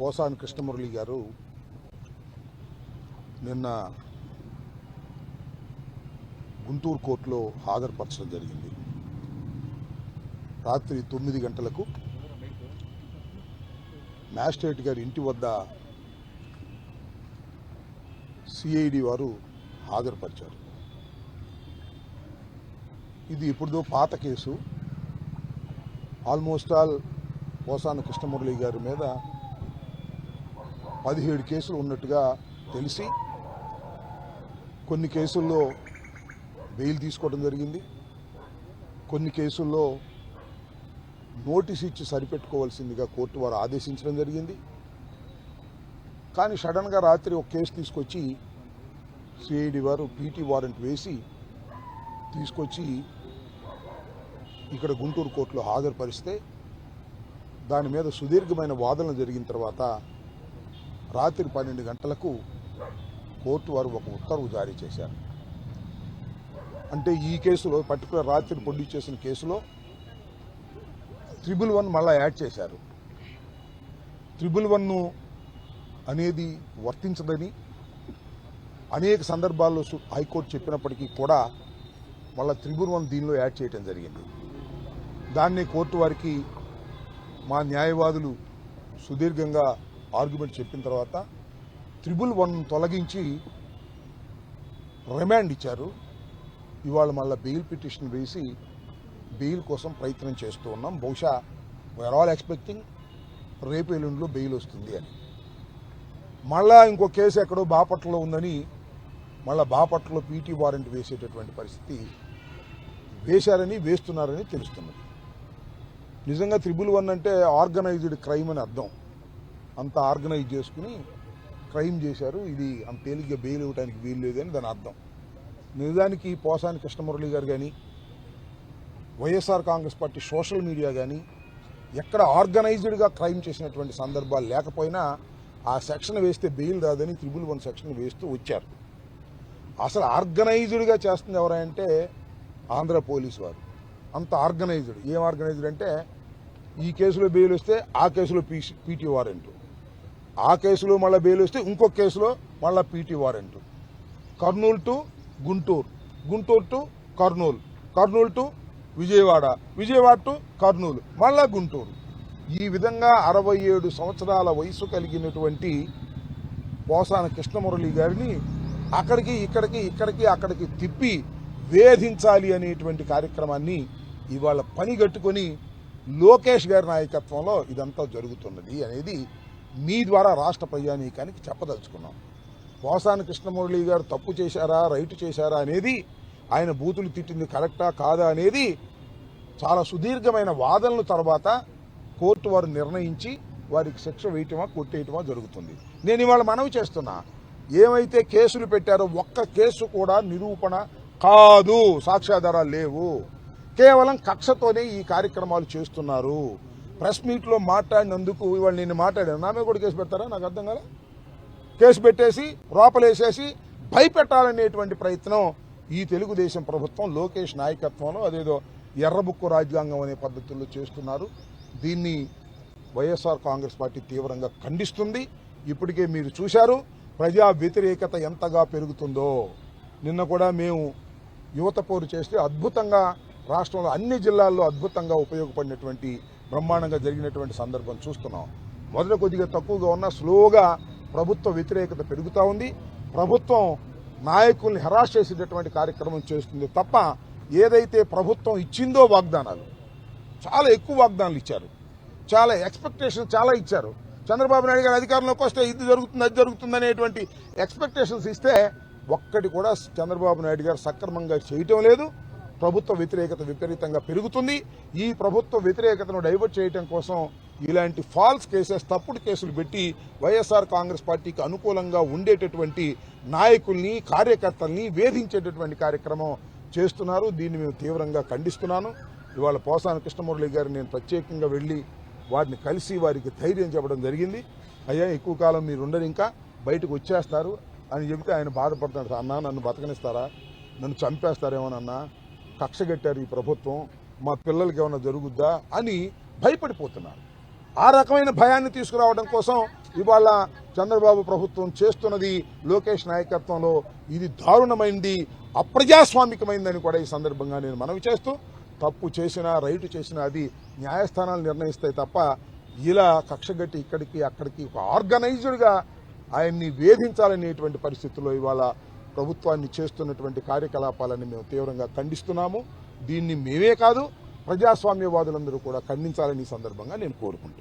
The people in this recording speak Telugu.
పోసాని కృష్ణమురళి గారు నిన్న గుంటూరు కోర్టులో హాజరుపరచడం జరిగింది. రాత్రి 9 గంటలకు మ్యాజిస్ట్రేట్ గారి ఇంటి వద్ద సిఐడి వారు హాజరుపరిచారు. ఇది ఎప్పుడుదో పాత కేసు. ఆల్మోస్ట్ ఆల్ పోసాని కృష్ణమురళి గారి మీద 17 కేసులు ఉన్నట్టుగా తెలిసి కొన్ని కేసుల్లో బెయిల్ తీసుకోవడం జరిగింది. కొన్ని కేసుల్లో నోటీస్ ఇచ్చి సరిపెట్టుకోవాల్సిందిగా కోర్టు వారు ఆదేశించడం జరిగింది. కానీ సడన్గా రాత్రి ఒక కేసు తీసుకొచ్చి సిఐడి వారు పీటీ వారెంట్ వేసి తీసుకొచ్చి ఇక్కడ గుంటూరు కోర్టులో హాజరుపరిస్తే దాని మీద సుదీర్ఘమైన వాదనలు జరిగిన తర్వాత రాత్రి 12 గంటలకు కోర్టు వారు ఒక ఉత్తర్వు జారీ చేశారు. అంటే ఈ కేసులో పర్టికులర్ రాత్రి ప్రొడ్యూస్ చేసిన కేసులో 111 మళ్ళా యాడ్ చేశారు. 111 అనేది వర్తించదని అనేక సందర్భాల్లో హైకోర్టు చెప్పినప్పటికీ కూడా మళ్ళా 111 దీనిలో యాడ్ చేయడం జరిగింది. దాన్ని కోర్టు వారికి మా న్యాయవాదులు సుదీర్ఘంగా ఆర్గ్యుమెంట్ చెప్పిన తర్వాత 111 తొలగించి రిమాండ్ ఇచ్చారు. ఇవాళ మళ్ళీ బెయిల్ పిటిషన్ వేసి బెయిల్ కోసం ప్రయత్నం చేస్తూ ఉన్నాం. బహుశా వీఆర్ ఆల్ ఎక్స్పెక్టింగ్ రేపు ఎల్లుండిలో బెయిల్ వస్తుంది అని. మళ్ళా ఇంకో కేసు ఎక్కడో బాపట్లలో ఉందని మళ్ళీ బాపట్లలో పీటీ వారెంట్ వేసేటటువంటి పరిస్థితి వేశారని వేస్తున్నారని తెలుస్తున్నది. నిజంగా 111 అంటే ఆర్గనైజ్డ్ క్రైమ్ అని అర్థం. అంత ఆర్గనైజ్ చేసుకుని క్రైమ్ చేశారు. ఇది అంత తేలిగ్గా బెయిల్ ఇవ్వడానికి వీలు లేదని దాని అర్థం. నిజానికి పోసాని కృష్ణమురళి గారు కానీ YSR Congress party social media కానీ ఎక్కడ ఆర్గనైజ్డ్గా క్రైమ్ చేసినటువంటి సందర్భాలు లేకపోయినా ఆ సెక్షన్ వేస్తే బెయిల్ రాదని 111 సెక్షన్ వేస్తూ వచ్చారు. అసలు ఆర్గనైజ్డ్గా చేస్తుంది ఎవరంటే ఆంధ్ర పోలీసు వారు. అంత ఆర్గనైజ్డ్. ఏం ఆర్గనైజ్డ్ అంటే ఈ కేసులో బెయిల్ వస్తే ఆ కేసులో పీటీ వారెంట్, ఆ కేసులో మళ్ళీ బెయిల్ వస్తే ఇంకొక కేసులో మళ్ళీ PT warrant. Kurnool to Guntur, Guntur to Kurnool, Kurnool to Vijayawada, Vijayawada to Kurnool, మళ్ళా గుంటూరు. ఈ విధంగా 67 సంవత్సరాల వయసు కలిగినటువంటి పోసాని కృష్ణమురళి గారిని అక్కడికి ఇక్కడికి ఇక్కడికి అక్కడికి తిప్పి వేధించాలి అనేటువంటి కార్యక్రమాన్ని ఇవాళ పనిగట్టుకొని లోకేష్ గారి నాయకత్వంలో ఇదంతా జరుగుతున్నది అనేది మీ ద్వారా రాష్ట్ర ప్రజానీకానికి చెప్పదలుచుకున్నాం. పోసాని కృష్ణమురళి గారు తప్పు చేశారా రైట్ చేశారా అనేది, ఆయన బూతులు తిట్టింది కరెక్టా కాదా అనేది చాలా సుదీర్ఘమైన వాదనల తర్వాత కోర్టు వారు నిర్ణయించి వారికి శిక్ష వేయటమా కొట్టేయటమా జరుగుతుంది. నేను ఇవాళ మనవి చేస్తున్నా, ఏమైతే కేసులు పెట్టారో ఒక్క కేసు కూడా నిరూపణ కాదు, సాక్ష్యాధారాలు లేవు. కేవలం కక్షతోనే ఈ కార్యక్రమాలు చేస్తున్నారు. ప్రెస్ మీట్లో మాట్లాడినందుకు ఇవాళ నేను మాట్లాడాను, నా మీద కూడా కేసు పెడతారా నాకు అర్థం కాలే. కేసు పెట్టేసి లోపలేసేసి భయపెట్టాలనేటువంటి ప్రయత్నం ఈ తెలుగుదేశం ప్రభుత్వం లోకేష్ నాయకత్వంలో అదేదో ఎర్రబుక్కు రాజ్యాంగం అనే పద్ధతుల్లో చేస్తున్నారు. దీన్ని వైఎస్ఆర్ కాంగ్రెస్ పార్టీ తీవ్రంగా ఖండిస్తుంది. ఇప్పటికే మీరు చూశారు ప్రజా వ్యతిరేకత ఎంతగా పెరుగుతుందో. నిన్న కూడా మేము యువత పోరు చేస్తే అద్భుతంగా రాష్ట్రంలో అన్ని జిల్లాల్లో అద్భుతంగా ఉపయోగపడినటువంటి బ్రహ్మాండంగా జరిగినటువంటి సందర్భం చూస్తున్నాం. మొదట కొద్దిగా తక్కువగా ఉన్నా స్లోగా ప్రభుత్వ వ్యతిరేకత పెరుగుతూ ఉంది. ప్రభుత్వం నాయకుల్ని హెరాస్ చేసేటటువంటి కార్యక్రమం చేస్తుంది తప్ప ఏదైతే ప్రభుత్వం ఇచ్చిందో వాగ్దానాలు చాలా ఎక్కువ వాగ్దానాలు ఇచ్చారు, చాలా ఎక్స్పెక్టేషన్ చాలా ఇచ్చారు. చంద్రబాబు నాయుడు గారు అధికారంలోకి వస్తే ఇది జరుగుతుంది అది జరుగుతుంది అనేటువంటి ఎక్స్పెక్టేషన్స్ ఇస్తే ఒక్కటి కూడా చంద్రబాబు నాయుడు గారు సక్రమంగా చేయటం లేదు. ప్రభుత్వ వ్యతిరేకత విపరీతంగా పెరుగుతుంది. ఈ ప్రభుత్వ వ్యతిరేకతను డైవర్ట్ చేయడం కోసం ఇలాంటి ఫాల్స్ కేసెస్, తప్పుడు కేసులు పెట్టి వైఎస్ఆర్ కాంగ్రెస్ పార్టీకి అనుకూలంగా ఉండేటటువంటి నాయకుల్ని కార్యకర్తల్ని వేధించేటటువంటి కార్యక్రమం చేస్తున్నారు. దీన్ని మేము తీవ్రంగా ఖండిస్తున్నాను. ఇవాళ పోసాని కృష్ణమురళి గారు నేను ప్రత్యేకంగా వెళ్లి వారిని కలిసి వారికి ధైర్యం చెప్పడం జరిగింది. అయ్యా ఎక్కువ కాలం మీరు ఉండరు, ఇంకా బయటకు వచ్చేస్తారు అని చెబితే ఆయన బాధపడుతున్నాడు. అన్నా నన్ను బతకనిస్తారా, నన్ను చంపేస్తారేమోనన్నా, కక్ష కట్టారు ఈ ప్రభుత్వం, మా పిల్లలకి ఏమైనా జరుగుద్దా అని భయపడిపోతున్నారు. ఆ రకమైన భయాన్ని తీసుకురావడం కోసం ఇవాళ చంద్రబాబు ప్రభుత్వం చేస్తున్నది లోకేష్ నాయకత్వంలో ఇది దారుణమైంది, అప్రజాస్వామికమైందని కూడా ఈ సందర్భంగా నేను మనవి చేస్తూ, తప్పు చేసినా రైటు చేసినా అది న్యాయస్థానాలు నిర్ణయిస్తాయి తప్ప ఇలా కక్షగట్టి ఇక్కడికి అక్కడికి ఒక ఆర్గనైజ్డ్గా ఆయన్ని వేధించాలనేటువంటి పరిస్థితుల్లో ఇవాళ ప్రభుత్వాన్ని చేస్తున్నటువంటి కార్యకలాపాలని మేము తీవ్రంగా ఖండిస్తున్నాము. దీన్ని మేమే కాదు ప్రజాస్వామ్యవాదులందరూ కూడా ఖండించాలని ఈ సందర్భంగా నేను కోరుకుంటున్నాను.